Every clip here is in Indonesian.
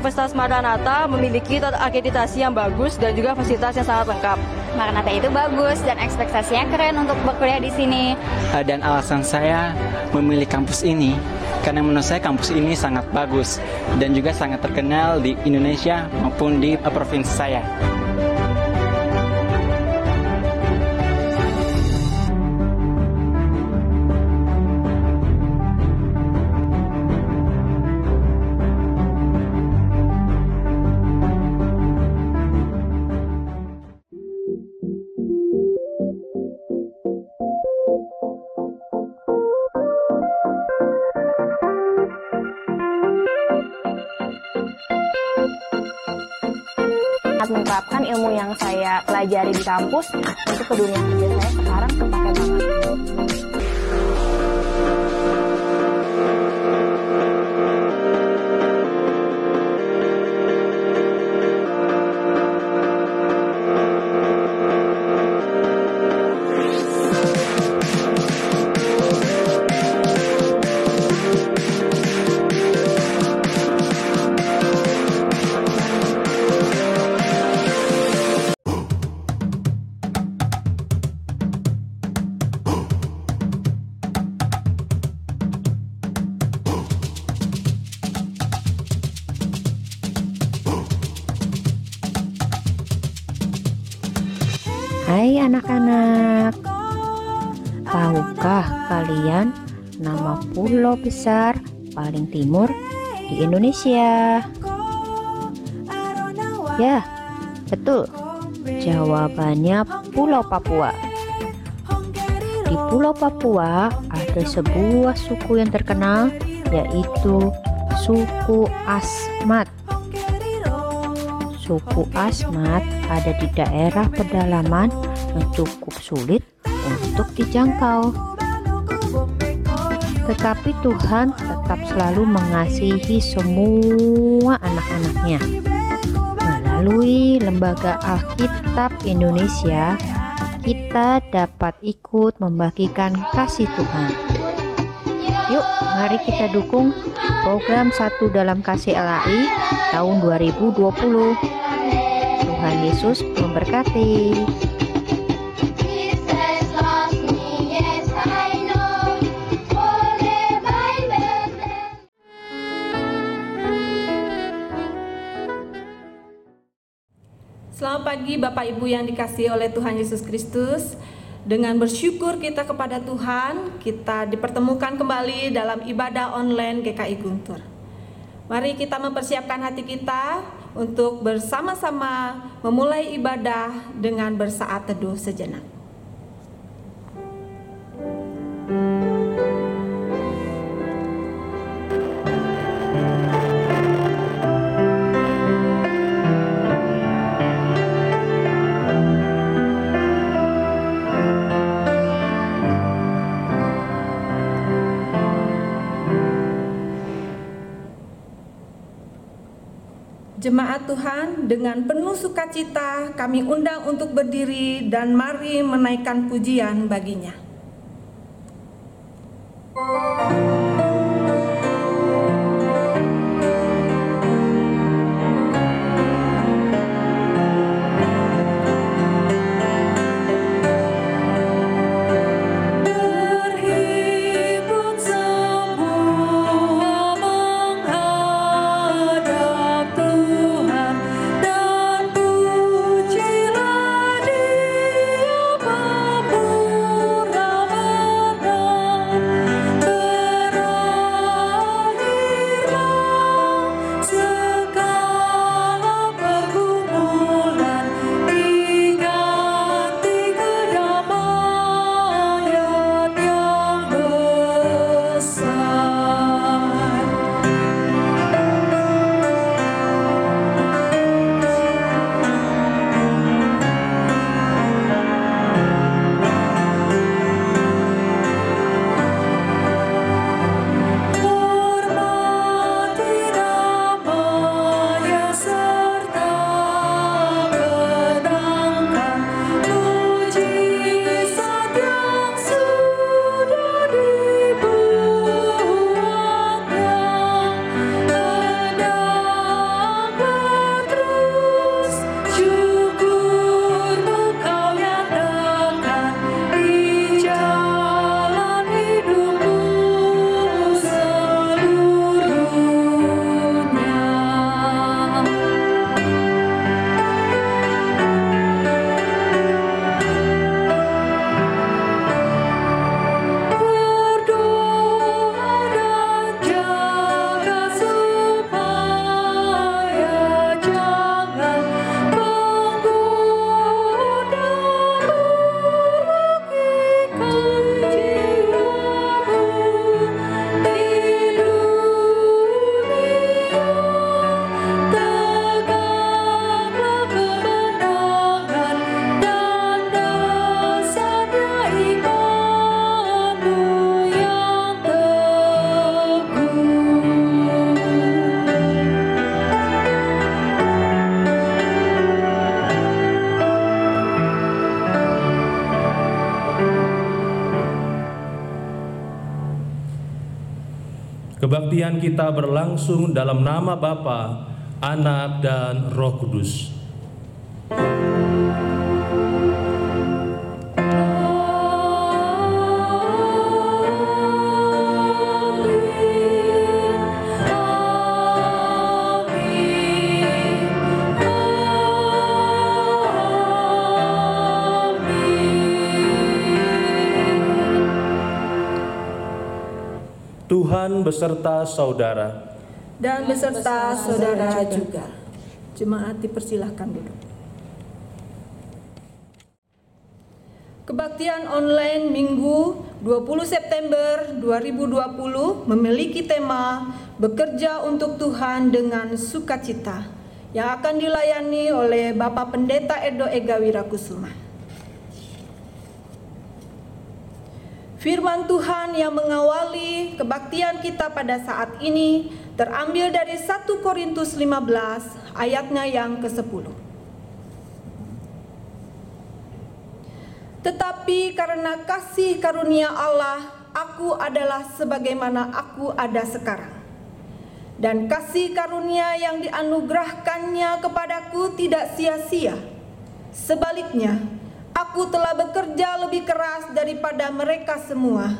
Universitas Maranatha memiliki akreditasi yang bagus dan juga fasilitas yang sangat lengkap. Maranatha itu bagus dan ekspektasinya keren untuk berkuliah di sini. Dan alasan saya memilih kampus ini karena menurut saya kampus ini sangat bagus dan juga sangat terkenal di Indonesia maupun di provinsi saya. Mengungkapkan ilmu yang saya pelajari di kampus untuk ke dunia kerja saya sekarang kepake banget. Hai anak-anak, tahukah kalian nama pulau besar paling timur di Indonesia? Ya, betul. Jawabannya Pulau Papua. Di Pulau Papua ada sebuah suku yang terkenal, yaitu suku Asmat. Suku Asmat ada di daerah pedalaman yang cukup sulit untuk dijangkau. Tetapi Tuhan tetap selalu mengasihi semua anak-anaknya. Melalui Lembaga Alkitab Indonesia, kita dapat ikut membagikan kasih Tuhan. Yuk, mari kita dukung program Satu Dalam Kasih LAI tahun 2020. Tuhan Yesus memberkati. Selamat pagi Bapak Ibu yang dikasihi oleh Tuhan Yesus Kristus. Dengan bersyukur kita kepada Tuhan, kita dipertemukan kembali dalam ibadah online GKI Guntur. Mari kita mempersiapkan hati kita untuk bersama-sama memulai ibadah dengan bersaat teduh sejenak. Jemaat Tuhan, dengan penuh sukacita kami undang untuk berdiri dan mari menaikkan pujian baginya. Kebaktian kita berlangsung dalam nama Bapa, Anak, dan Roh Kudus. Tuhan beserta saudara. Dan beserta saudara juga. Jemaat dipersilahkan duduk. Kebaktian online Minggu 20 September 2020 memiliki tema Bekerja untuk Tuhan dengan Sukacita yang akan dilayani oleh Bapak Pendeta Edo Ega Wirakusuma. Firman Tuhan yang mengawali kebaktian kita pada saat ini terambil dari 1 Korintus 15 ayatnya yang ke-10. Tetapi karena kasih karunia Allah, aku adalah sebagaimana aku ada sekarang. Dan kasih karunia yang dianugerahkannya kepadaku tidak sia-sia. Sebaliknya, aku telah bekerja lebih keras daripada mereka semua,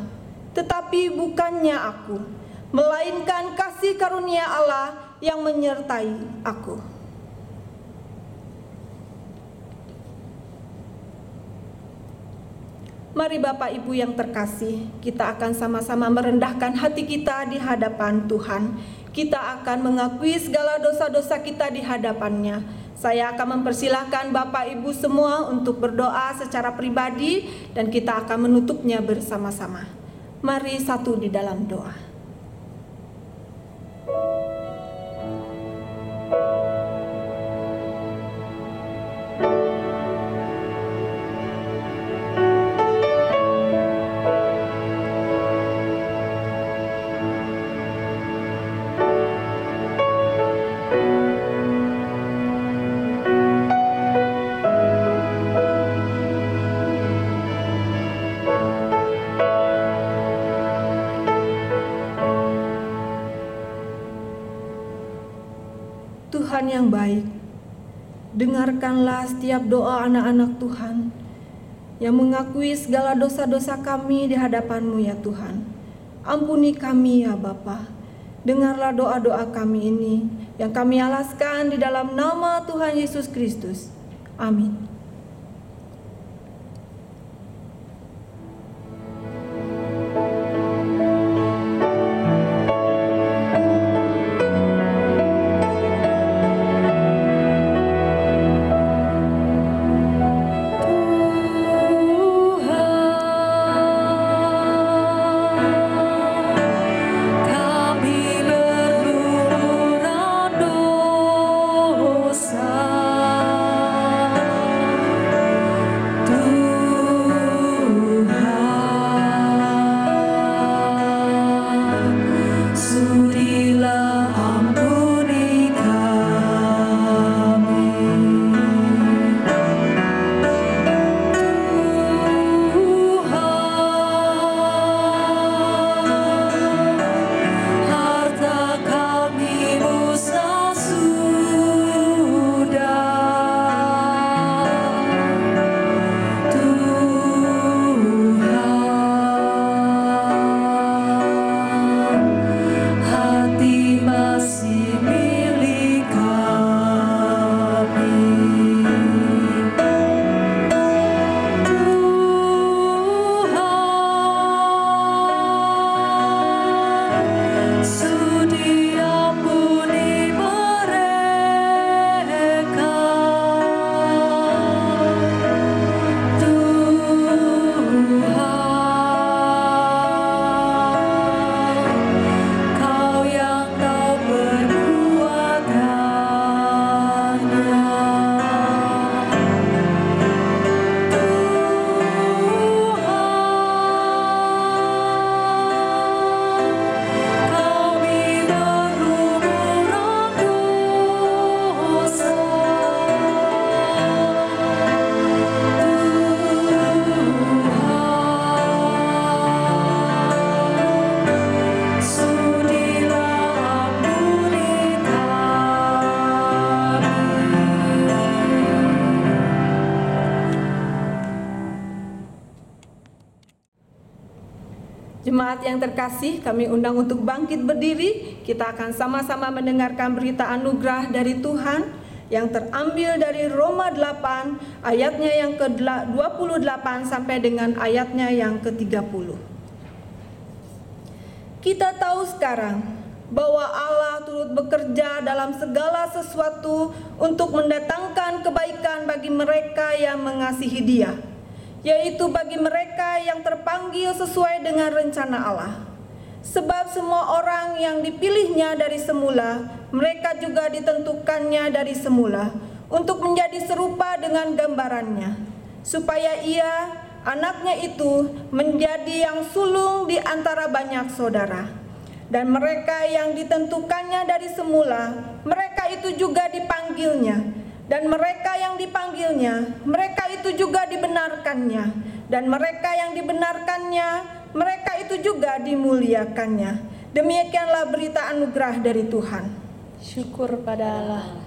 tetapi bukannya aku, melainkan kasih karunia Allah yang menyertai aku. Mari Bapak Ibu yang terkasih, kita akan sama-sama merendahkan hati kita di hadapan Tuhan. Kita akan mengakui segala dosa-dosa kita di hadapannya. Saya akan mempersilahkan Bapak Ibu semua untuk berdoa secara pribadi dan kita akan menutupnya bersama-sama. Mari satu di dalam doa. Tuhan yang baik, dengarkanlah setiap doa anak-anak Tuhan yang mengakui segala dosa-dosa kami di hadapan-Mu ya Tuhan. Ampuni kami ya Bapa. Dengarlah doa-doa kami ini yang kami alaskan di dalam nama Tuhan Yesus Kristus. Amin. Dosa Jemaat yang terkasih, kami undang untuk bangkit berdiri. Kita akan sama-sama mendengarkan berita anugerah dari Tuhan yang terambil dari Roma 8 ayatnya yang ke-28 sampai dengan ayatnya yang ke-30. Kita tahu sekarang bahwa Allah turut bekerja dalam segala sesuatu untuk mendatangkan kebaikan bagi mereka yang mengasihi Dia, yaitu bagi mereka yang terpanggil sesuai dengan rencana Allah. Sebab semua orang yang dipilihnya dari semula, mereka juga ditentukannya dari semula untuk menjadi serupa dengan gambarannya, supaya Ia, anaknya itu, menjadi yang sulung di antara banyak saudara. Dan mereka yang ditentukannya dari semula, mereka itu juga dipanggilnya. Dan mereka yang dipanggilnya, mereka itu juga dibenarkannya. Dan mereka yang dibenarkannya, mereka itu juga dimuliakannya. Demikianlah berita anugerah dari Tuhan. Syukur pada Allah.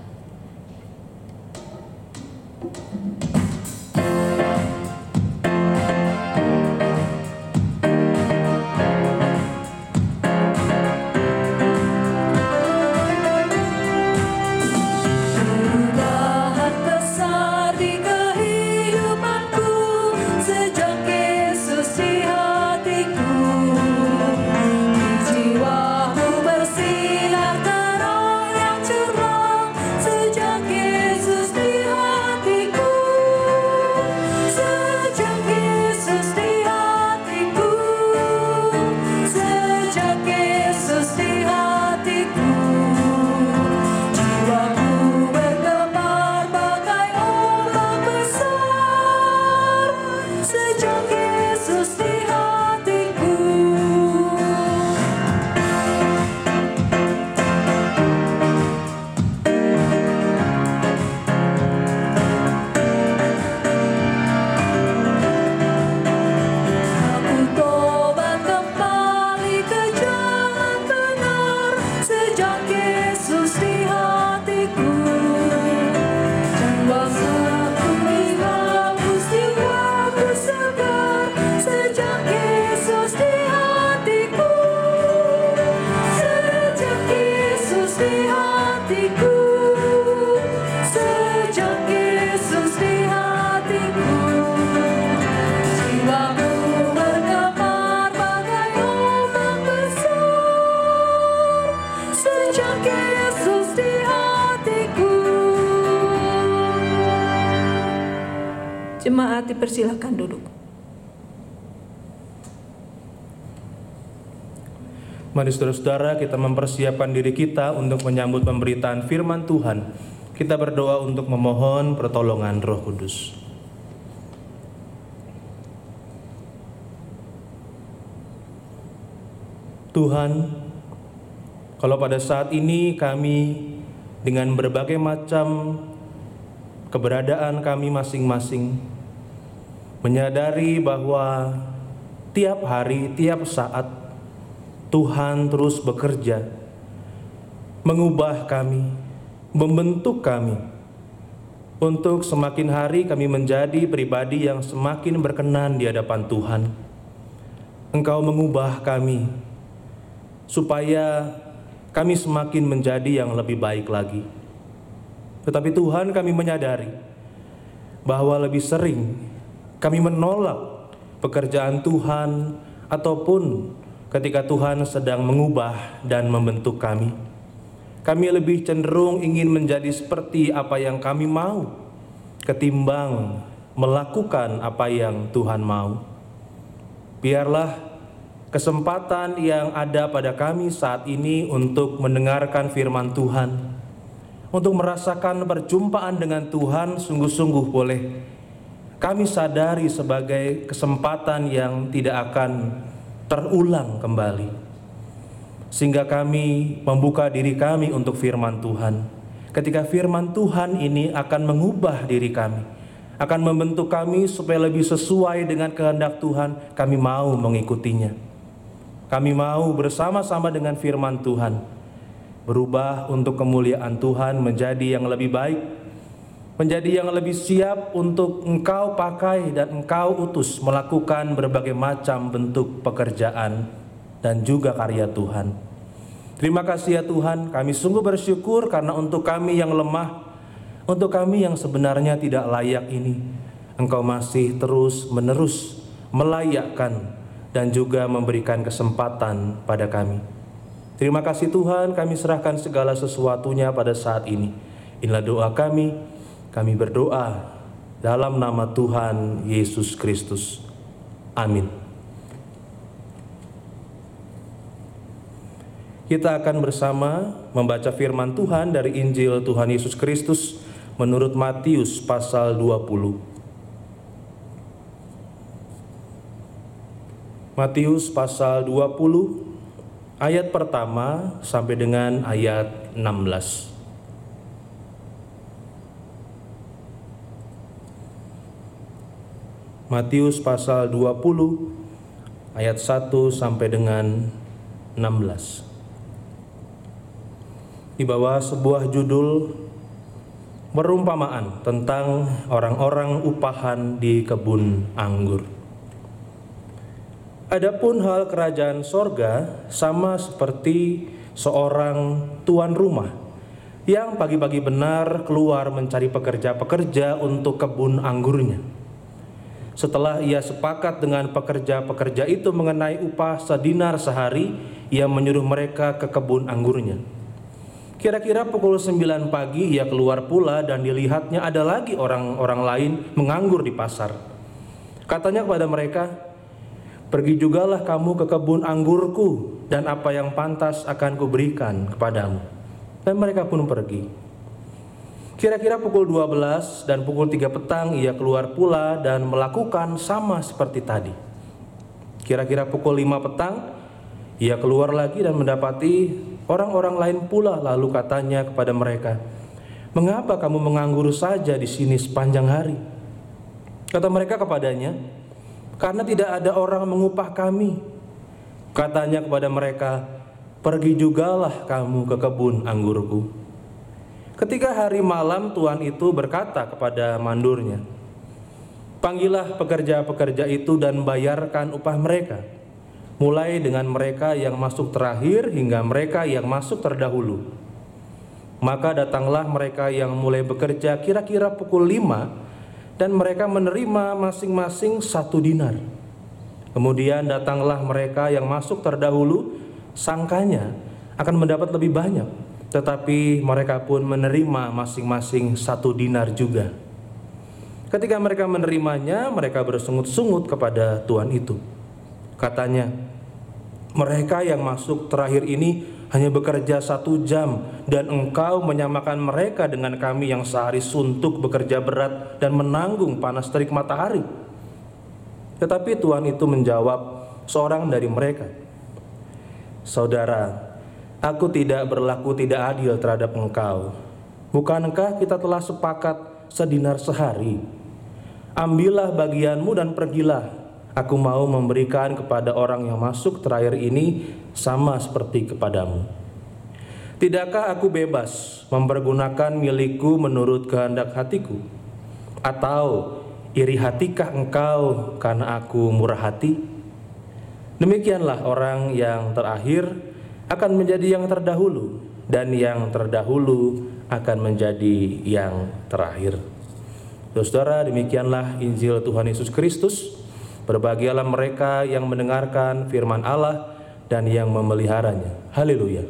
Jemaat dipersilakan duduk. Mari saudara-saudara, kita mempersiapkan diri kita untuk menyambut pemberitaan firman Tuhan. Kita berdoa untuk memohon pertolongan Roh Kudus. Tuhan, kalau pada saat ini kami dengan berbagai macam keberadaan kami masing-masing menyadari bahwa tiap hari, tiap saat Tuhan terus bekerja mengubah kami, membentuk kami untuk semakin hari kami menjadi pribadi yang semakin berkenan di hadapan Tuhan. Engkau mengubah kami supaya kami semakin menjadi yang lebih baik lagi. Tetapi Tuhan, kami menyadari bahwa lebih sering kami menolak pekerjaan Tuhan ataupun ketika Tuhan sedang mengubah dan membentuk kami. Kami lebih cenderung ingin menjadi seperti apa yang kami mau ketimbang melakukan apa yang Tuhan mau. Biarlah kesempatan yang ada pada kami saat ini untuk mendengarkan firman Tuhan, untuk merasakan perjumpaan dengan Tuhan sungguh-sungguh boleh kami sadari sebagai kesempatan yang tidak akan terulang kembali, sehingga kami membuka diri kami untuk firman Tuhan. Ketika firman Tuhan ini akan mengubah diri kami, akan membentuk kami supaya lebih sesuai dengan kehendak Tuhan, kami mau mengikutinya. Kami mau bersama-sama dengan firman Tuhan berubah untuk kemuliaan Tuhan menjadi yang lebih baik, menjadi yang lebih siap untuk Engkau pakai dan Engkau utus melakukan berbagai macam bentuk pekerjaan dan juga karya Tuhan. Terima kasih ya Tuhan, kami sungguh bersyukur karena untuk kami yang lemah, untuk kami yang sebenarnya tidak layak ini, Engkau masih terus-menerus melayakkan dan juga memberikan kesempatan pada kami. Terima kasih Tuhan, kami serahkan segala sesuatunya pada saat ini. Inilah doa kami berdoa dalam nama Tuhan Yesus Kristus. Amin. Kita akan bersama membaca firman Tuhan dari Injil Tuhan Yesus Kristus menurut Matius pasal 20. Matius pasal 20 ayat pertama sampai dengan ayat 16. Matius pasal 20 ayat 1 sampai dengan 16. Di bawah sebuah judul perumpamaan tentang orang-orang upahan di kebun anggur. Adapun hal kerajaan sorga sama seperti seorang tuan rumah yang pagi-pagi benar keluar mencari pekerja-pekerja untuk kebun anggurnya. Setelah ia sepakat dengan pekerja-pekerja itu mengenai upah sedinar sehari, ia menyuruh mereka ke kebun anggurnya. Kira-kira pukul 9 pagi ia keluar pula dan dilihatnya ada lagi orang-orang lain menganggur di pasar. Katanya kepada mereka, "Pergi jugalah kamu ke kebun anggurku dan apa yang pantas akan kuberikan kepadamu." Dan mereka pun pergi. Kira-kira pukul 12 dan pukul 3 petang ia keluar pula dan melakukan sama seperti tadi. Kira-kira pukul 5 petang ia keluar lagi dan mendapati orang-orang lain pula, lalu katanya kepada mereka, "Mengapa kamu menganggur saja di sini sepanjang hari?" Kata mereka kepadanya, "Karena tidak ada orang mengupah kami." Katanya kepada mereka, "Pergi jugalah kamu ke kebun anggurku." Ketika hari malam, tuan itu berkata kepada mandurnya, "Panggillah pekerja-pekerja itu dan bayarkan upah mereka, mulai dengan mereka yang masuk terakhir hingga mereka yang masuk terdahulu." Maka datanglah mereka yang mulai bekerja kira-kira pukul 5 dan mereka menerima masing-masing 1 dinar. Kemudian datanglah mereka yang masuk terdahulu, sangkanya akan mendapat lebih banyak, tetapi mereka pun menerima masing-masing 1 dinar juga. Ketika mereka menerimanya, mereka bersungut-sungut kepada tuan itu. Katanya, "Mereka yang masuk terakhir ini hanya bekerja 1 jam, dan engkau menyamakan mereka dengan kami yang sehari suntuk bekerja berat dan menanggung panas terik matahari." Tetapi tuan itu menjawab seorang dari mereka, "Saudara, aku tidak berlaku tidak adil terhadap engkau. Bukankah kita telah sepakat sedinar sehari? Ambillah bagianmu dan pergilah. Aku mau memberikan kepada orang yang masuk terakhir ini sama seperti kepadamu. Tidakkah aku bebas mempergunakan milikku menurut kehendak hatiku? Atau iri hatikah engkau karena aku murah hati?" Demikianlah orang yang terakhir akan menjadi yang terdahulu, dan yang terdahulu akan menjadi yang terakhir. Saudara, demikianlah Injil Tuhan Yesus Kristus. Berbahagialah mereka yang mendengarkan firman Allah dan yang memeliharanya. Haleluya.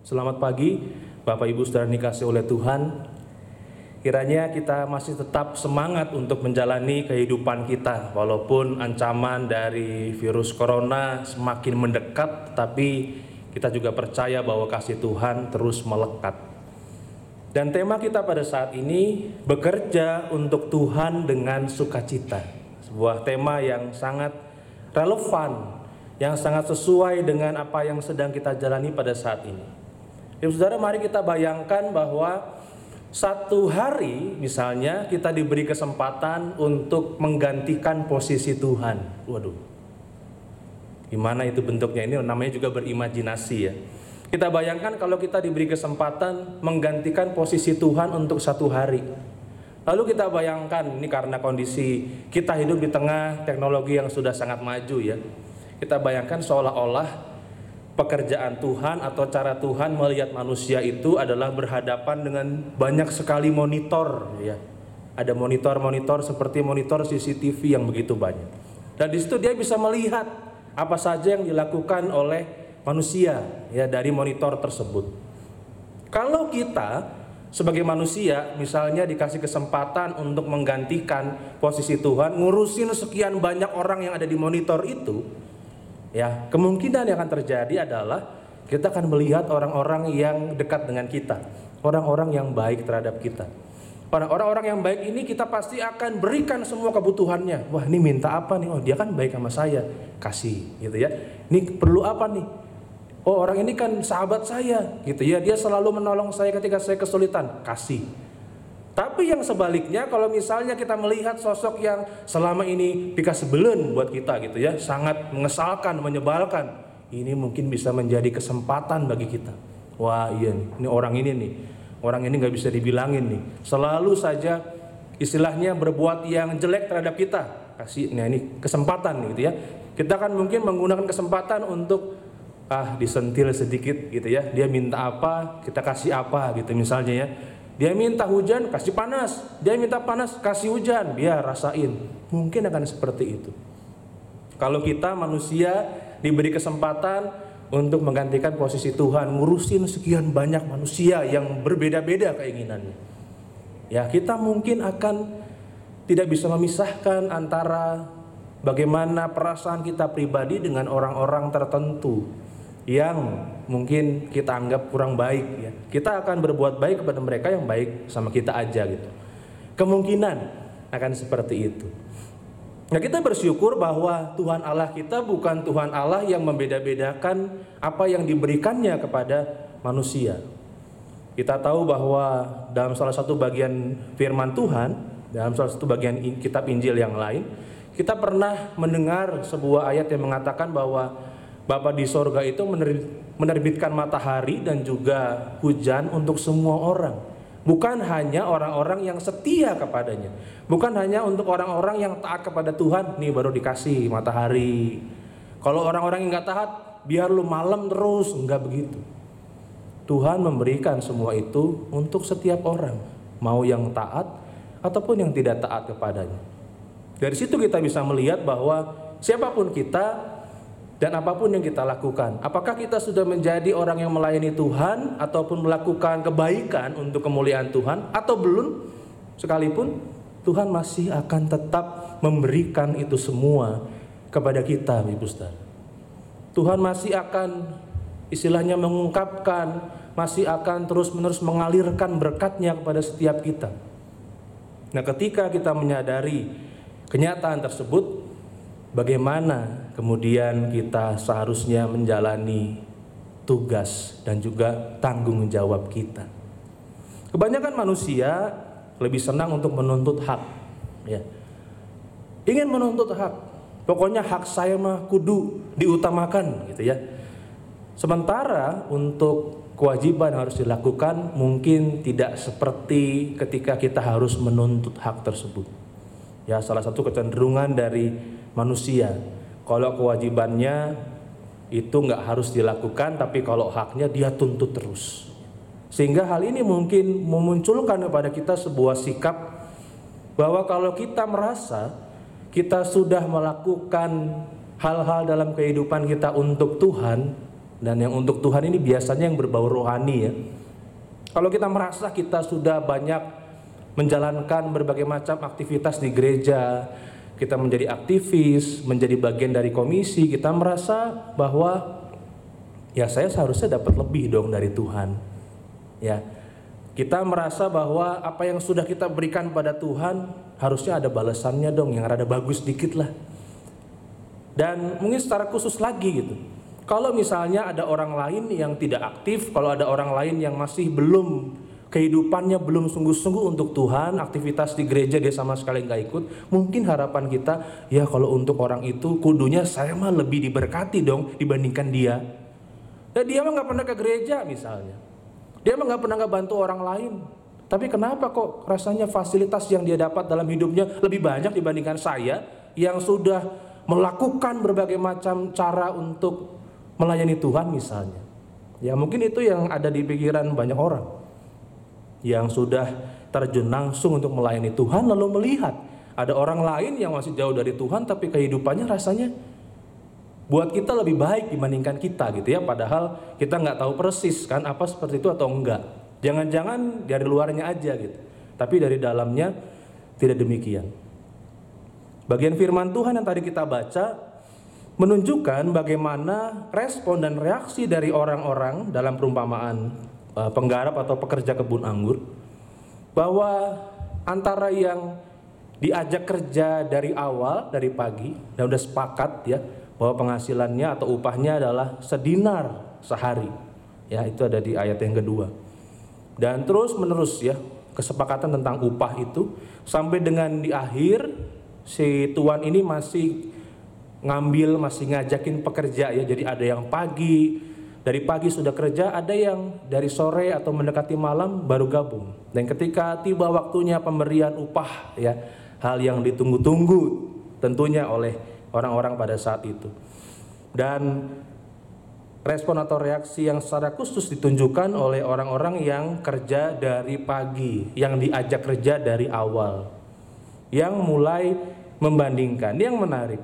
Selamat pagi, Bapak Ibu saudara dikasihi oleh Tuhan. Kiranya kita masih tetap semangat untuk menjalani kehidupan kita, walaupun ancaman dari virus corona semakin mendekat, tapi kita juga percaya bahwa kasih Tuhan terus melekat. Dan tema kita pada saat ini, bekerja untuk Tuhan dengan sukacita. Sebuah tema yang sangat relevan, yang sangat sesuai dengan apa yang sedang kita jalani pada saat ini. Ibu saudara, mari kita bayangkan bahwa satu hari misalnya kita diberi kesempatan untuk menggantikan posisi Tuhan. Waduh, gimana itu bentuknya? Ini namanya juga berimajinasi ya. Kita bayangkan kalau kita diberi kesempatan menggantikan posisi Tuhan untuk satu hari. Lalu kita bayangkan, ini karena kondisi kita hidup di tengah teknologi yang sudah sangat maju ya. Kita bayangkan seolah-olah pekerjaan Tuhan atau cara Tuhan melihat manusia itu adalah berhadapan dengan banyak sekali monitor ya. Ada monitor-monitor seperti monitor CCTV yang begitu banyak. Dan di situ dia bisa melihat apa saja yang dilakukan oleh manusia ya dari monitor tersebut. Kalau kita sebagai manusia misalnya dikasih kesempatan untuk menggantikan posisi Tuhan, ngurusin sekian banyak orang yang ada di monitor itu, ya kemungkinan yang akan terjadi adalah kita akan melihat orang-orang yang dekat dengan kita, orang-orang yang baik terhadap kita. Pada orang-orang yang baik ini kita pasti akan berikan semua kebutuhannya. Wah, ini minta apa nih? Oh, dia kan baik sama saya, kasih gitu ya. Ini perlu apa nih? Oh, orang ini kan sahabat saya gitu ya, dia selalu menolong saya ketika saya kesulitan, kasih. Tapi yang sebaliknya, kalau misalnya kita melihat sosok yang selama ini dikasih belen buat kita gitu ya, sangat mengesalkan, menyebalkan, ini mungkin bisa menjadi kesempatan bagi kita. Wah iya nih, ini orang ini nggak bisa dibilangin nih, selalu saja istilahnya berbuat yang jelek terhadap kita, kasih. Nah ini kesempatan gitu ya, kita kan mungkin menggunakan kesempatan untuk disentil sedikit gitu ya. Dia minta apa, kita kasih apa gitu misalnya ya. Dia minta hujan, kasih panas. Dia minta panas, kasih hujan. Biar rasain. Mungkin akan seperti itu. Kalau kita manusia diberi kesempatan untuk menggantikan posisi Tuhan, ngurusin sekian banyak manusia yang berbeda-beda keinginannya, ya kita mungkin akan tidak bisa memisahkan antara bagaimana perasaan kita pribadi dengan orang-orang tertentu yang mungkin kita anggap kurang baik ya. Kita akan berbuat baik kepada mereka yang baik sama kita aja gitu. Kemungkinan akan seperti itu. Nah, kita bersyukur bahwa Tuhan Allah kita bukan Tuhan Allah yang membeda-bedakan apa yang diberikannya kepada manusia. Kita tahu bahwa dalam salah satu bagian firman Tuhan, dalam salah satu bagian kitab Injil yang lain, kita pernah mendengar sebuah ayat yang mengatakan bahwa Bapa di sorga itu menerbitkan matahari dan juga hujan untuk semua orang. Bukan hanya orang-orang yang setia kepadanya. Bukan hanya untuk orang-orang yang taat kepada Tuhan, nih baru dikasih matahari. Kalau orang-orang yang gak taat, biar lu malam terus, enggak begitu. Tuhan memberikan semua itu untuk setiap orang, mau yang taat ataupun yang tidak taat kepadanya. Dari situ kita bisa melihat bahwa siapapun kita dan apapun yang kita lakukan, apakah kita sudah menjadi orang yang melayani Tuhan ataupun melakukan kebaikan untuk kemuliaan Tuhan atau belum sekalipun, Tuhan masih akan tetap memberikan itu semua kepada kita, Ibu Saudara. Tuhan masih akan istilahnya mengungkapkan, masih akan terus-menerus mengalirkan berkat-Nya kepada setiap kita. Nah, ketika kita menyadari kenyataan tersebut, bagaimana kemudian kita seharusnya menjalani tugas dan juga tanggung jawab kita. Kebanyakan manusia lebih senang untuk menuntut hak, ya. Ingin menuntut hak. Pokoknya hak saya mah kudu diutamakan gitu ya. Sementara untuk kewajiban harus dilakukan mungkin tidak seperti ketika kita harus menuntut hak tersebut. Ya, salah satu kecenderungan dari manusia, kalau kewajibannya itu nggak harus dilakukan, tapi kalau haknya dia tuntut terus. Sehingga hal ini mungkin memunculkan kepada kita sebuah sikap bahwa kalau kita merasa kita sudah melakukan hal-hal dalam kehidupan kita untuk Tuhan, dan yang untuk Tuhan ini biasanya yang berbau rohani ya. Kalau kita merasa kita sudah banyak menjalankan berbagai macam aktivitas di gereja, kita menjadi aktivis, menjadi bagian dari komisi, kita merasa bahwa ya saya seharusnya dapat lebih dong dari Tuhan. Ya, kita merasa bahwa apa yang sudah kita berikan pada Tuhan harusnya ada balasannya dong, yang rada bagus dikit lah. Dan mungkin secara khusus lagi gitu, kalau misalnya ada orang lain yang tidak aktif, kalau ada orang lain yang masih belum, kehidupannya belum sungguh-sungguh untuk Tuhan, aktivitas di gereja dia sama sekali nggak ikut, mungkin harapan kita, ya kalau untuk orang itu kudunya saya mah lebih diberkati dong dibandingkan dia. Dan dia mah nggak pernah ke gereja misalnya, dia mah nggak pernah bantu orang lain. Tapi kenapa kok rasanya fasilitas yang dia dapat dalam hidupnya lebih banyak dibandingkan saya yang sudah melakukan berbagai macam cara untuk melayani Tuhan misalnya. Ya mungkin itu yang ada di pikiran banyak orang yang sudah terjun langsung untuk melayani Tuhan, lalu melihat ada orang lain yang masih jauh dari Tuhan tapi kehidupannya rasanya buat kita lebih baik dibandingkan kita gitu ya. Padahal kita nggak tahu persis kan apa seperti itu atau enggak. Jangan-jangan dari luarnya aja gitu, tapi dari dalamnya tidak demikian. Bagian firman Tuhan yang tadi kita baca menunjukkan bagaimana respon dan reaksi dari orang-orang dalam perumpamaan penggarap atau pekerja kebun anggur, bahwa antara yang diajak kerja dari awal, dari pagi, dan udah sepakat ya bahwa penghasilannya atau upahnya adalah sedinar sehari, ya itu ada di ayat yang kedua. Dan terus menerus ya kesepakatan tentang upah itu sampai dengan di akhir si tuan ini masih masih ngajakin pekerja ya. Jadi ada yang dari pagi sudah kerja, ada yang dari sore atau mendekati malam baru gabung. Dan ketika tiba waktunya pemberian upah ya, hal yang ditunggu-tunggu tentunya oleh orang-orang pada saat itu. Dan respon atau reaksi yang secara khusus ditunjukkan oleh orang-orang yang kerja dari pagi, yang diajak kerja dari awal, yang mulai membandingkan. Yang menarik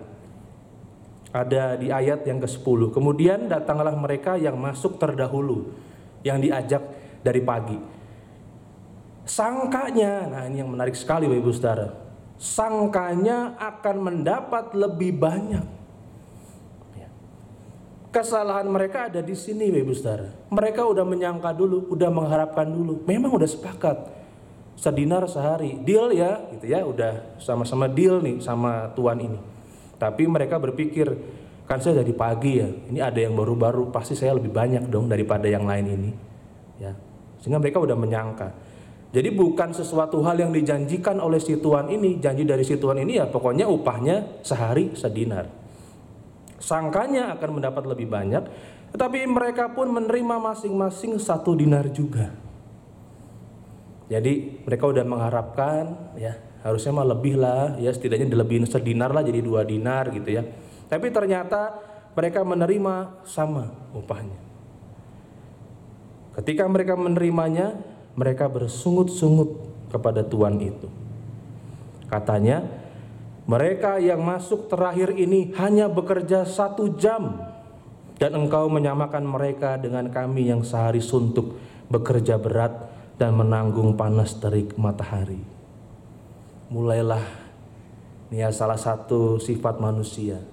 ada di ayat yang ke-10. Kemudian datanglah mereka yang masuk terdahulu, yang diajak dari pagi. Sangkanya, nah ini yang menarik sekali Bapak Ibu Saudara, sangkanya akan mendapat lebih banyak. Kesalahan mereka ada di sini Bapak Ibu Saudara. Mereka udah menyangka dulu, udah mengharapkan dulu, memang udah sepakat sedinar sehari, deal ya gitu ya, udah sama-sama deal nih sama tuan ini. Tapi mereka berpikir, kan saya dari pagi ya, ini ada yang baru-baru, pasti saya lebih banyak dong daripada yang lain ini ya. Sehingga mereka udah menyangka. Jadi bukan sesuatu hal yang dijanjikan oleh si tuan ini, janji dari si tuan ini ya pokoknya upahnya sehari sedinar. Sangkanya akan mendapat lebih banyak, tetapi mereka pun menerima masing-masing 1 dinar juga. Jadi mereka udah mengharapkan ya harusnya mah lebih lah ya, setidaknya dilebihin sedinar lah jadi 2 dinar gitu ya. Tapi ternyata mereka menerima sama upahnya. Ketika mereka menerimanya, mereka bersungut-sungut kepada tuan itu. Katanya, mereka yang masuk terakhir ini hanya bekerja 1 jam, dan engkau menyamakan mereka dengan kami yang sehari suntuk bekerja berat dan menanggung panas terik matahari. Mulailah ya salah satu sifat manusia,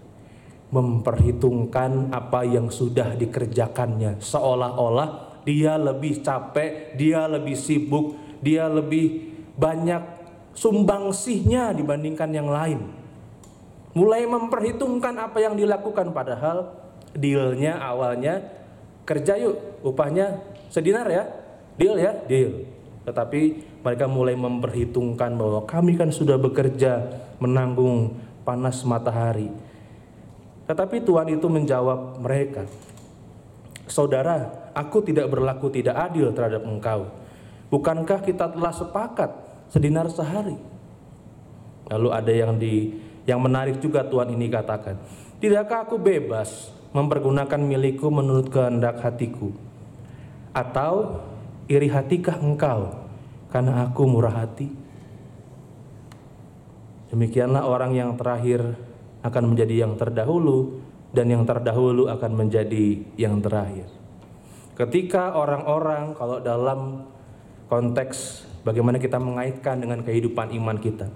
memperhitungkan apa yang sudah dikerjakannya, seolah-olah dia lebih capek, dia lebih sibuk, dia lebih banyak sumbangsihnya dibandingkan yang lain. Mulai memperhitungkan apa yang dilakukan, padahal dealnya awalnya kerja yuk, upahnya sedinar ya, deal ya, deal. Tetapi mereka mulai memperhitungkan bahwa kami kan sudah bekerja menanggung panas matahari. Tetapi Tuhan itu menjawab mereka, saudara, aku tidak berlaku tidak adil terhadap engkau. Bukankah kita telah sepakat sedinar sehari? Lalu ada yang menarik juga Tuhan ini katakan, tidakkah aku bebas mempergunakan milikku menurut kehendak hatiku? Atau iri hatikah engkau karena aku murah hati? Demikianlah orang yang terakhir akan menjadi yang terdahulu, dan yang terdahulu akan menjadi yang terakhir. Ketika orang-orang, kalau dalam konteks bagaimana kita mengaitkan dengan kehidupan iman kita,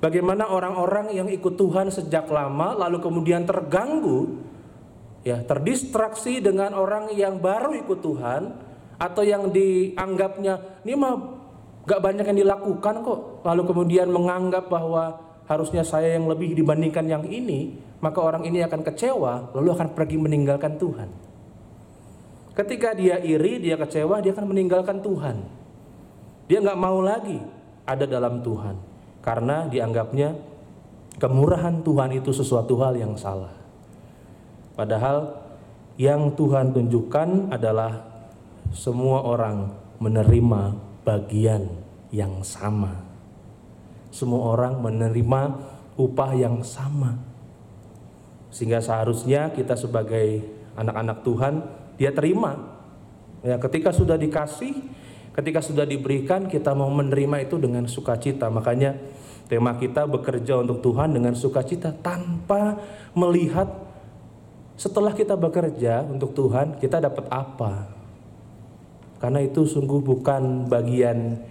bagaimana orang-orang yang ikut Tuhan sejak lama lalu kemudian terganggu, ya terdistraksi dengan orang yang baru ikut Tuhan, atau yang dianggapnya ini mah gak banyak yang dilakukan kok, lalu kemudian menganggap bahwa harusnya saya yang lebih dibandingkan yang ini, maka orang ini akan kecewa, lalu akan pergi meninggalkan Tuhan. Ketika dia iri, dia kecewa, dia akan meninggalkan Tuhan. Dia nggak mau lagi ada dalam Tuhan, karena dianggapnya kemurahan Tuhan itu sesuatu hal yang salah. Padahal yang Tuhan tunjukkan adalah semua orang menerima bagian yang sama. Semua orang menerima upah yang sama. Sehingga seharusnya kita sebagai anak-anak Tuhan, dia terima. Ya, ketika sudah dikasih, ketika sudah diberikan, kita mau menerima itu dengan sukacita. Makanya tema kita bekerja untuk Tuhan dengan sukacita, tanpa melihat setelah kita bekerja untuk Tuhan, kita dapat apa. Karena itu sungguh bukan bagian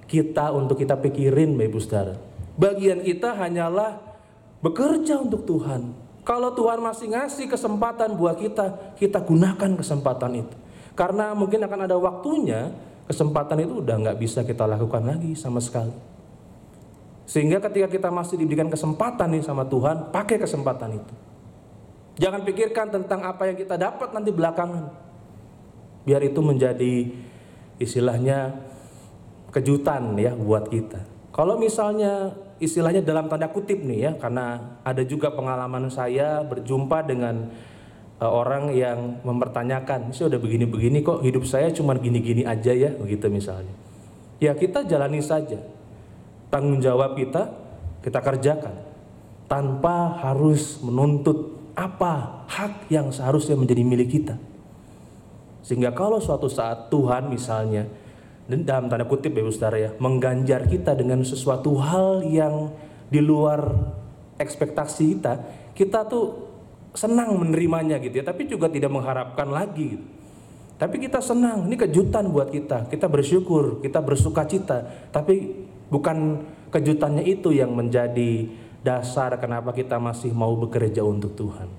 kita untuk kita pikirin, Bapak Ibu Saudara. Bagian kita hanyalah bekerja untuk Tuhan. Kalau Tuhan masih ngasih kesempatan buat kita, kita gunakan kesempatan itu. Karena mungkin akan ada waktunya, kesempatan itu udah nggak bisa kita lakukan lagi sama sekali. Sehingga ketika kita masih diberikan kesempatan nih sama Tuhan, pakai kesempatan itu. Jangan pikirkan tentang apa yang kita dapat nanti belakangan. Biar itu menjadi istilahnya kejutan ya buat kita. Kalau misalnya istilahnya dalam tanda kutip nih ya, karena ada juga pengalaman saya berjumpa dengan orang yang mempertanyakan, saya udah begini-begini kok hidup saya cuma gini-gini aja ya, begitu misalnya. Ya kita jalani saja, tanggung jawab kita kerjakan, tanpa harus menuntut apa hak yang seharusnya menjadi milik kita. Sehingga kalau suatu saat Tuhan misalnya, dan dalam tanda kutip ya Saudara ya, mengganjar kita dengan sesuatu hal yang di luar ekspektasi kita, kita tuh senang menerimanya gitu ya, tapi juga tidak mengharapkan lagi gitu. Tapi kita senang, ini kejutan buat kita bersyukur, kita bersukacita, tapi bukan kejutannya itu yang menjadi dasar kenapa kita masih mau bekerja untuk Tuhan.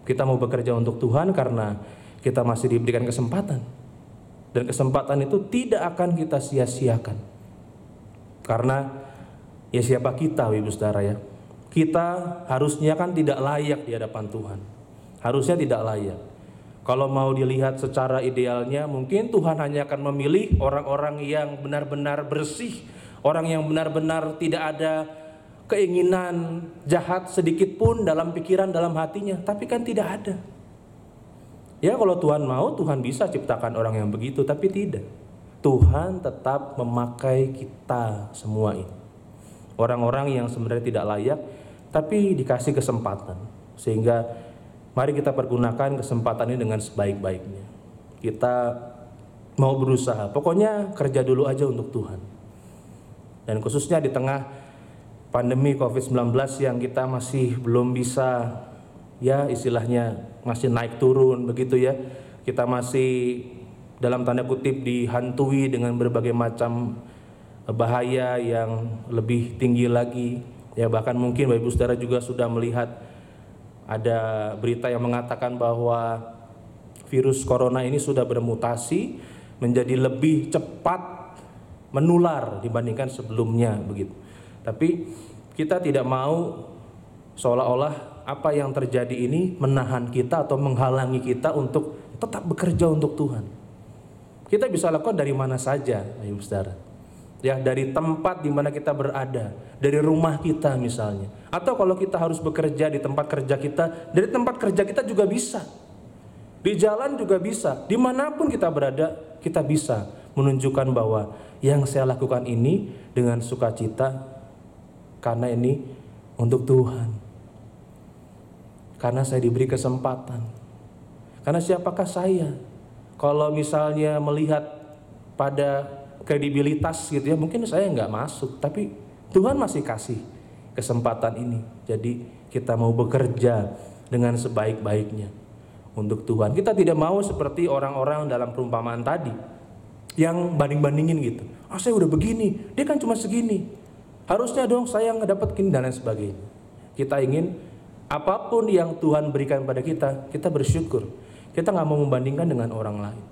Kita mau bekerja untuk Tuhan karena kita masih diberikan kesempatan. Dan kesempatan itu tidak akan kita sia-siakan. Karena ya siapa kita Ibu Saudara ya. Kita harusnya kan tidak layak di hadapan Tuhan. Harusnya tidak layak. Kalau mau dilihat secara idealnya, mungkin Tuhan hanya akan memilih orang-orang yang benar-benar bersih, orang yang benar-benar tidak ada keinginan jahat sedikit pun dalam pikiran, dalam hatinya. Tapi kan tidak ada. Ya kalau Tuhan mau, Tuhan bisa ciptakan orang yang begitu, tapi tidak. Tuhan tetap memakai kita semua ini. Orang-orang yang sebenarnya tidak layak, tapi dikasih kesempatan. Sehingga mari kita pergunakan kesempatan ini dengan sebaik-baiknya. Kita mau berusaha, pokoknya kerja dulu aja untuk Tuhan. Dan khususnya di tengah pandemi COVID-19 yang kita masih belum bisa, ya istilahnya masih naik turun begitu ya. Kita masih dalam tanda kutip dihantui dengan berbagai macam bahaya yang lebih tinggi lagi. Ya bahkan mungkin Bapak Ibu Saudara juga sudah melihat ada berita yang mengatakan bahwa virus corona ini sudah bermutasi menjadi lebih cepat menular dibandingkan sebelumnya begitu. Tapi kita tidak mau seolah-olah apa yang terjadi ini menahan kita atau menghalangi kita untuk tetap bekerja untuk Tuhan. Kita bisa lakukan dari mana saja, Ibu Saudara. Ya, dari tempat di mana kita berada, dari rumah kita misalnya. Atau kalau kita harus bekerja di tempat kerja kita, dari tempat kerja kita juga bisa. Di jalan juga bisa, dimanapun kita berada, kita bisa menunjukkan bahwa yang saya lakukan ini dengan sukacita, karena ini untuk Tuhan. Karena saya diberi kesempatan. Karena siapakah saya? Kalau misalnya melihat pada kredibilitas gitu ya, mungkin saya nggak masuk. Tapi Tuhan masih kasih kesempatan ini. Jadi kita mau bekerja dengan sebaik-baiknya untuk Tuhan. Kita tidak mau seperti orang-orang dalam perumpamaan tadi yang banding-bandingin gitu. Saya udah begini, dia kan cuma segini. Harusnya dong saya ngedapat gini dan lain sebagainya. Kita ingin apapun yang Tuhan berikan pada kita, kita bersyukur. Kita nggak mau membandingkan dengan orang lain.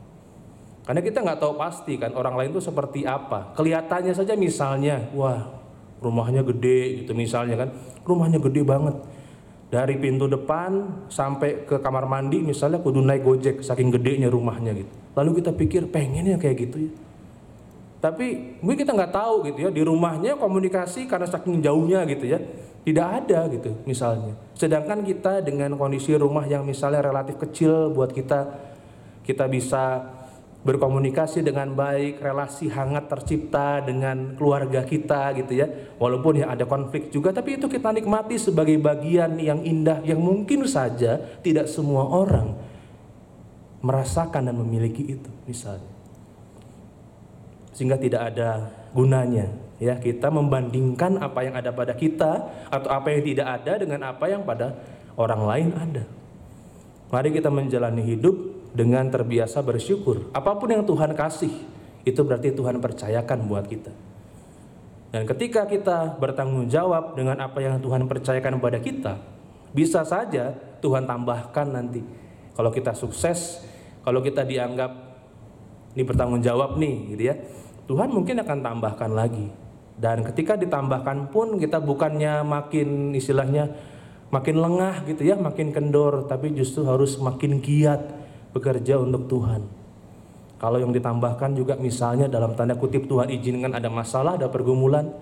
Karena kita nggak tahu pasti kan orang lain itu seperti apa. Kelihatannya saja misalnya, wah rumahnya gede gitu misalnya kan. Rumahnya gede banget. Dari pintu depan sampai ke kamar mandi misalnya kudu naik gojek saking gedenya rumahnya gitu. Lalu kita pikir pengennya kayak gitu ya. Tapi mungkin kita nggak tahu gitu ya, di rumahnya komunikasi karena saking jauhnya gitu ya, tidak ada gitu misalnya. Sedangkan kita dengan kondisi rumah yang misalnya relatif kecil buat kita bisa berkomunikasi dengan baik, relasi hangat tercipta dengan keluarga kita gitu ya. Walaupun ya ada konflik juga, tapi itu kita nikmati sebagai bagian yang indah yang mungkin saja tidak semua orang merasakan dan memiliki itu misalnya. Sehingga tidak ada gunanya ya kita membandingkan apa yang ada pada kita atau apa yang tidak ada dengan apa yang pada orang lain ada. Mari kita menjalani hidup dengan terbiasa bersyukur. Apapun yang Tuhan kasih, itu berarti Tuhan percayakan buat kita. Dan ketika kita bertanggung jawab dengan apa yang Tuhan percayakan kepada kita, bisa saja Tuhan tambahkan nanti. Kalau kita sukses, kalau kita dianggap ini bertanggung jawab nih gitu ya, Tuhan mungkin akan tambahkan lagi. Dan ketika ditambahkan pun kita bukannya makin istilahnya makin lengah gitu ya, makin kendor, tapi justru harus makin giat bekerja untuk Tuhan. Kalau yang ditambahkan juga misalnya dalam tanda kutip Tuhan izinkan ada masalah, ada pergumulan,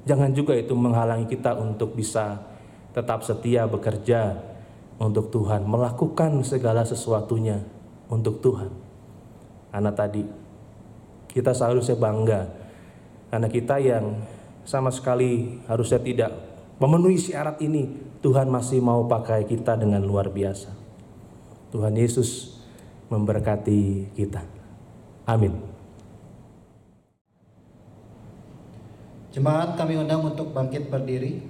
jangan juga itu menghalangi kita untuk bisa tetap setia bekerja untuk Tuhan, melakukan segala sesuatunya untuk Tuhan. Karena tadi kita seharusnya bangga karena kita yang sama sekali harusnya tidak memenuhi syarat ini, Tuhan masih mau pakai kita dengan luar biasa. Tuhan Yesus memberkati kita. Amin. Jemaat kami undang untuk bangkit berdiri.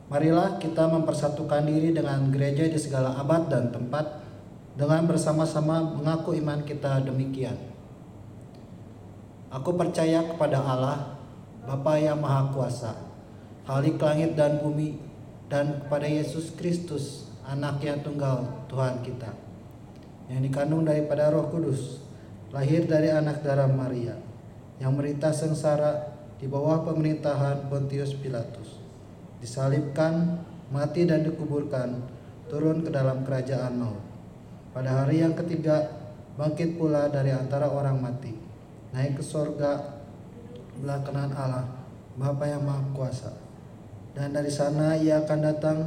Marilah kita mempersatukan diri dengan gereja di segala abad dan tempat dengan bersama-sama mengaku iman kita demikian. Aku percaya kepada Allah, Bapa yang Maha Kuasa, Khalik langit dan bumi, dan kepada Yesus Kristus, Anak yang tunggal Tuhan kita, yang dikandung daripada Roh Kudus, lahir dari anak darah Maria, yang menderita sengsara di bawah pemerintahan Pontius Pilatus, disalibkan, mati dan dikuburkan, turun ke dalam kerajaan maut. Pada hari yang ketiga, bangkit pula dari antara orang mati, naik ke sorga belah kanan Allah, Bapa yang Maha Kuasa. Dan dari sana ia akan datang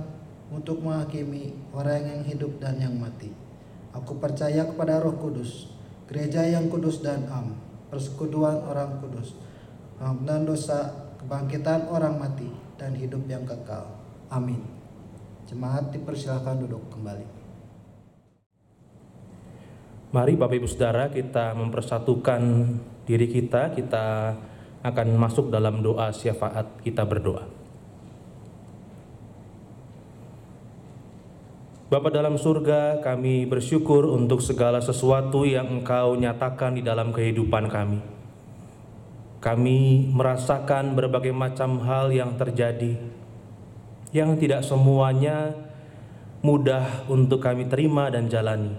untuk menghakimi orang yang hidup dan yang mati. Aku percaya kepada Roh Kudus, gereja yang kudus dan am, persekutuan orang kudus, pengampunan dosa, kebangkitan orang mati, dan hidup yang kekal. Amin. Jemaat dipersilakan duduk kembali. Mari Bapak Ibu Saudara kita mempersatukan diri kita akan masuk dalam doa syafaat. Kita berdoa. Bapa dalam surga, kami bersyukur untuk segala sesuatu yang Engkau nyatakan di dalam kehidupan kami. Kami merasakan berbagai macam hal yang terjadi, yang tidak semuanya mudah untuk kami terima dan jalani.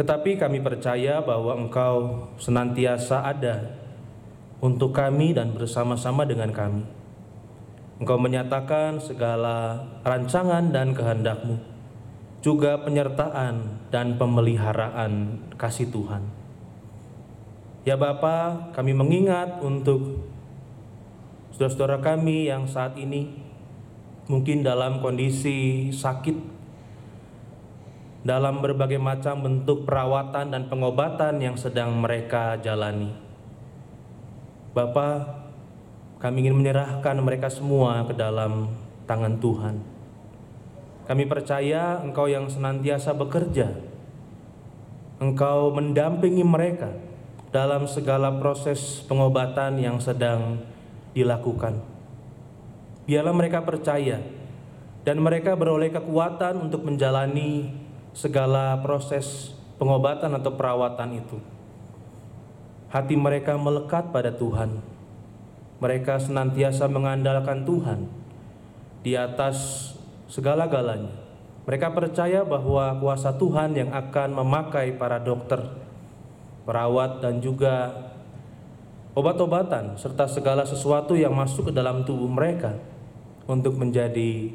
Tetapi kami percaya bahwa Engkau senantiasa ada untuk kami dan bersama-sama dengan kami. Engkau menyatakan segala rancangan dan kehendak-Mu, juga penyertaan dan pemeliharaan kasih Tuhan. Ya Bapa, kami mengingat untuk saudara-saudara kami yang saat ini mungkin dalam kondisi sakit, dalam berbagai macam bentuk perawatan dan pengobatan yang sedang mereka jalani. Bapa, kami ingin menyerahkan mereka semua ke dalam tangan Tuhan. Kami percaya Engkau yang senantiasa bekerja, Engkau mendampingi mereka dalam segala proses pengobatan yang sedang dilakukan. Biarlah mereka percaya dan mereka beroleh kekuatan untuk menjalani segala proses pengobatan atau perawatan itu. Hati mereka melekat pada Tuhan. Mereka senantiasa mengandalkan Tuhan di atas segala-galanya. Mereka percaya bahwa kuasa Tuhan yang akan memakai para dokter, perawat, dan juga obat-obatan serta segala sesuatu yang masuk ke dalam tubuh mereka untuk menjadi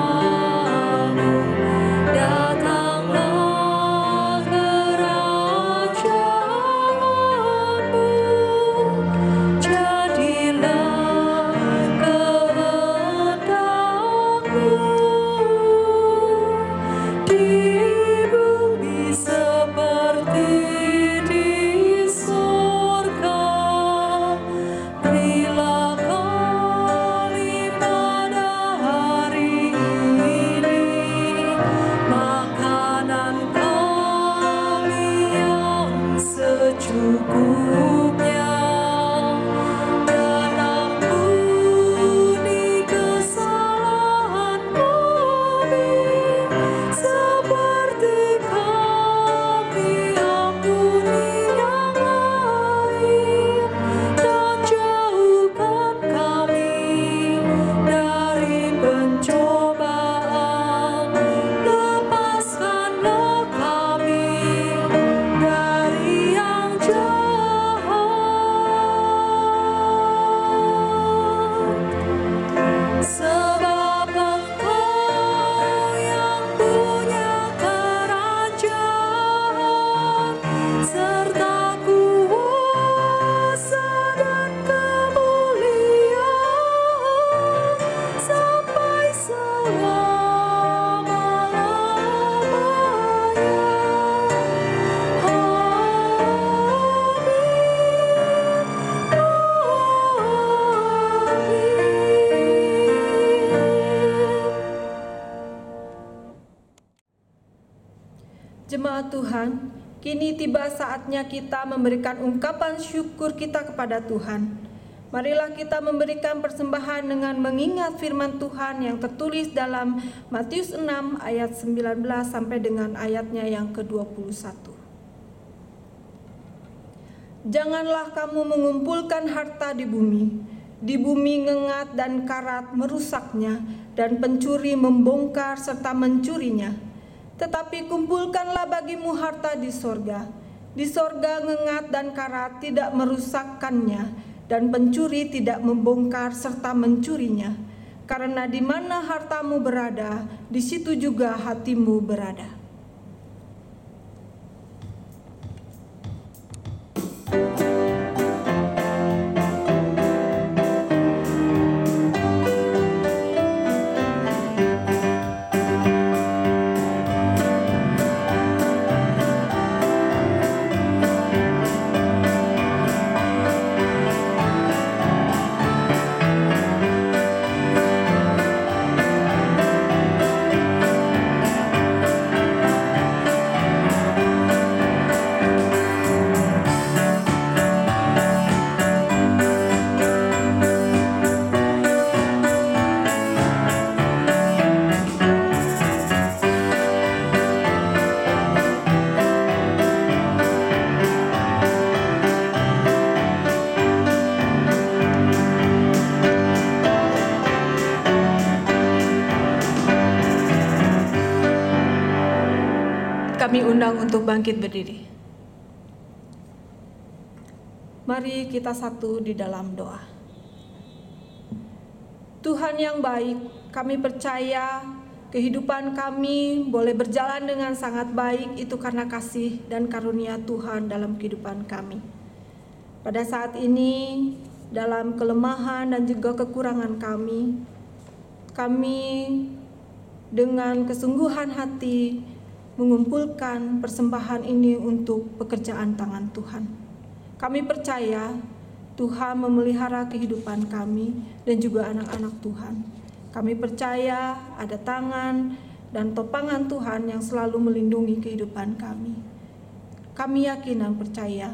secukupnya. Dan ampuni kesalahan kami, seperti kami ampuni yang lain. Dan jauhkan kami dari pencobaan, lepaskanlah kami dari yang jahat. Sebab Engkau yang punya kerajaan, serta kuasa dan kemuliaan sampai selama-lamanya. Jemaat Tuhan, kini tiba saatnya kita memberikan ungkapan syukur kita kepada Tuhan. Marilah kita memberikan persembahan dengan mengingat firman Tuhan yang tertulis dalam Matius 6 ayat 19 sampai dengan ayatnya yang ke-21. Janganlah kamu mengumpulkan harta di bumi. Di bumi ngengat dan karat merusaknya, dan pencuri membongkar serta mencurinya. Tetapi kumpulkanlah bagimu harta di sorga. Di sorga ngengat dan karat tidak merusakkannya, dan pencuri tidak membongkar serta mencurinya. Karena di mana hartamu berada, di situ juga hatimu berada. Kami undang untuk bangkit berdiri. Mari kita satu di dalam doa. Tuhan yang baik, kami percaya kehidupan kami boleh berjalan dengan sangat baik itu karena kasih dan karunia Tuhan dalam kehidupan kami. Pada saat ini, dalam kelemahan dan juga kekurangan kami dengan kesungguhan hati mengumpulkan persembahan ini untuk pekerjaan tangan Tuhan. Kami percaya Tuhan memelihara kehidupan kami dan juga anak-anak Tuhan. Kami percaya ada tangan dan topangan Tuhan yang selalu melindungi kehidupan kami. Kami yakin dan percaya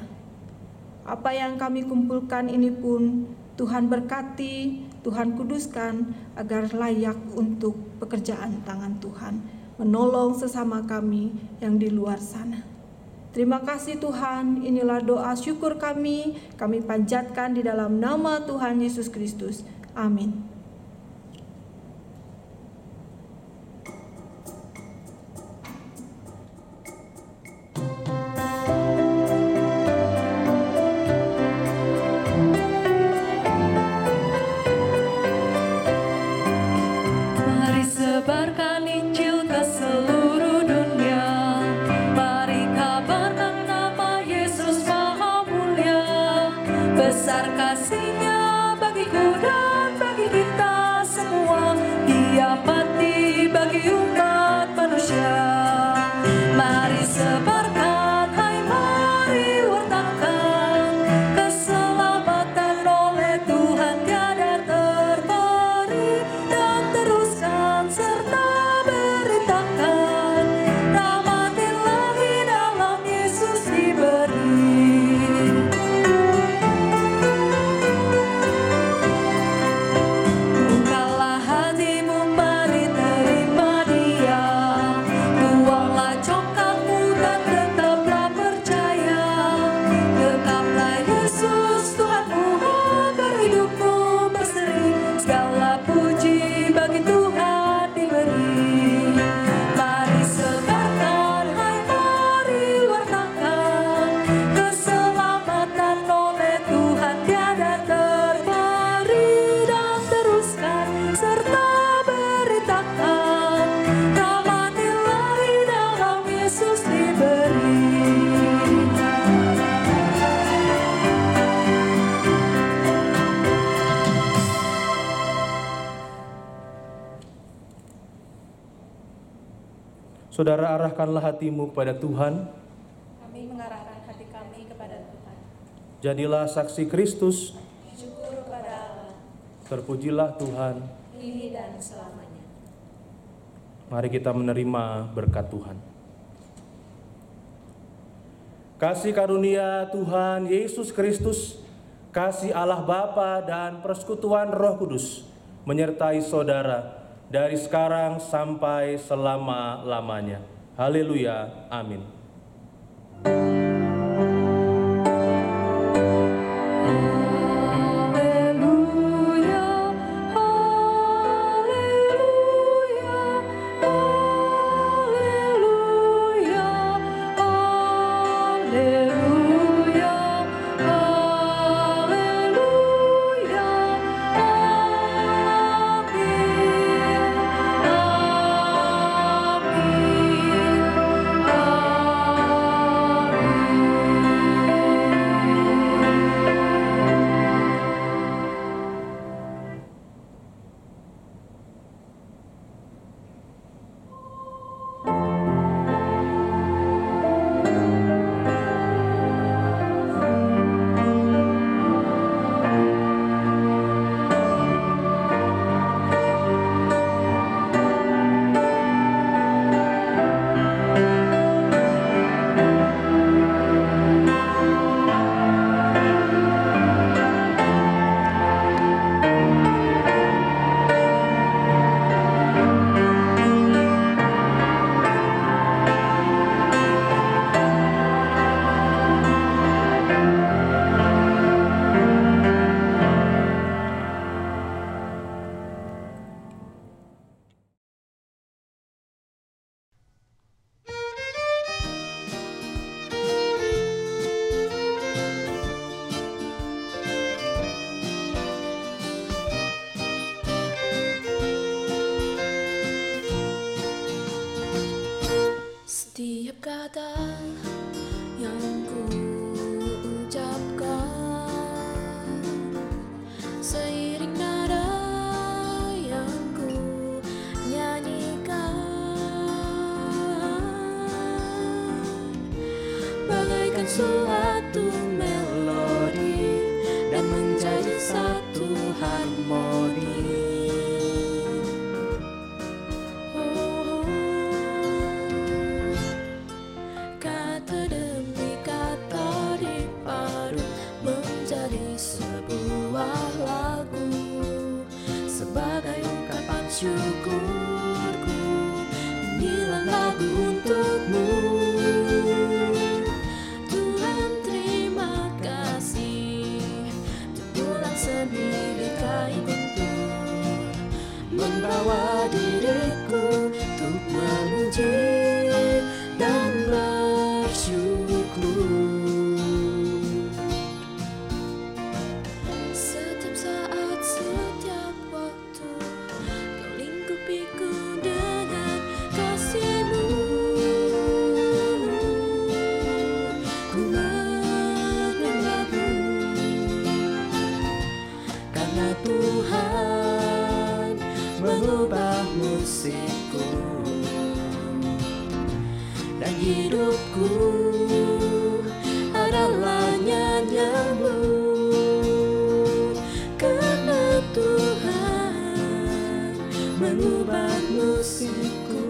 apa yang kami kumpulkan ini pun Tuhan berkati, Tuhan kuduskan agar layak untuk pekerjaan tangan Tuhan, menolong sesama kami yang di luar sana. Terima kasih Tuhan, inilah doa syukur kami panjatkan di dalam nama Tuhan Yesus Kristus. Amin. Mari sebarkan Injil ke seluruh dunia. Mari kabarkan nama Yesus Maha Mulia. Besar kasih-Nya bagiku dan bagi kita. Yesus diberi. Saudara, arahkanlah hatimu kepada Tuhan. Kami mengarahkan hati kami kepada Tuhan. Jadilah saksi Kristus. Syukur kepada Allah, Terpujilah Tuhan. kini dan selamanya. Mari kita menerima berkat Tuhan. Kasih karunia Tuhan Yesus Kristus, kasih Allah Bapa dan persekutuan Roh Kudus menyertai saudara dari sekarang sampai selama-lamanya. Haleluya. Amin. Setiap kata yang ku ucapkan, seiring nada yang ku nyanyikan, bagaikan suatu melodi dan menjadi satu harmoni. Kata demi kata dipadu menjadi sebuah lagu, sebagai ungkapan syukurku. Inilah lagu untukmu, Tuhan. Terima kasih untuk bulan seni DKI Guntur, membawa diriku untuk memuji dan bersyukur. Setiap saat, setiap waktu, kau lingkupiku dengan kasih-Mu. Ku menyembah-Mu, karena Tuhan mengubah musikku dan hidupku adalah nyanyian-Mu, karena Tuhan mengubah musikku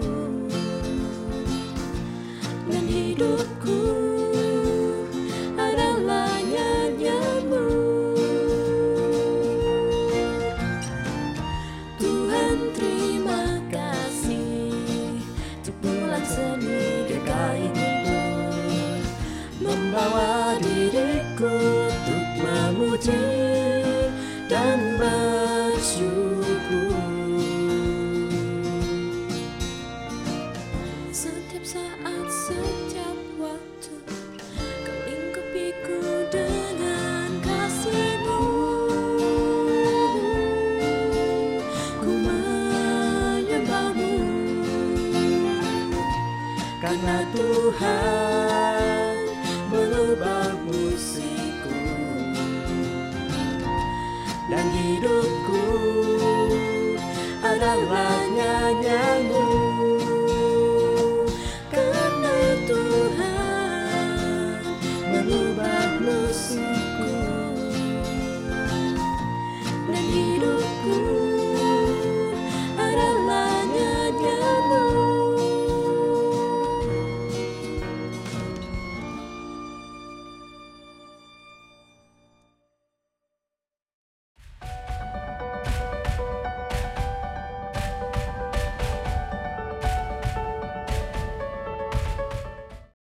dan hidupku adalah nyanyian-Mu. Tuhan, terima kasih untuk bulan seni DKI Guntur, membawa diriku untuk memuji dan bersyukur. Setiap saat, setiap waktu, Tuhan.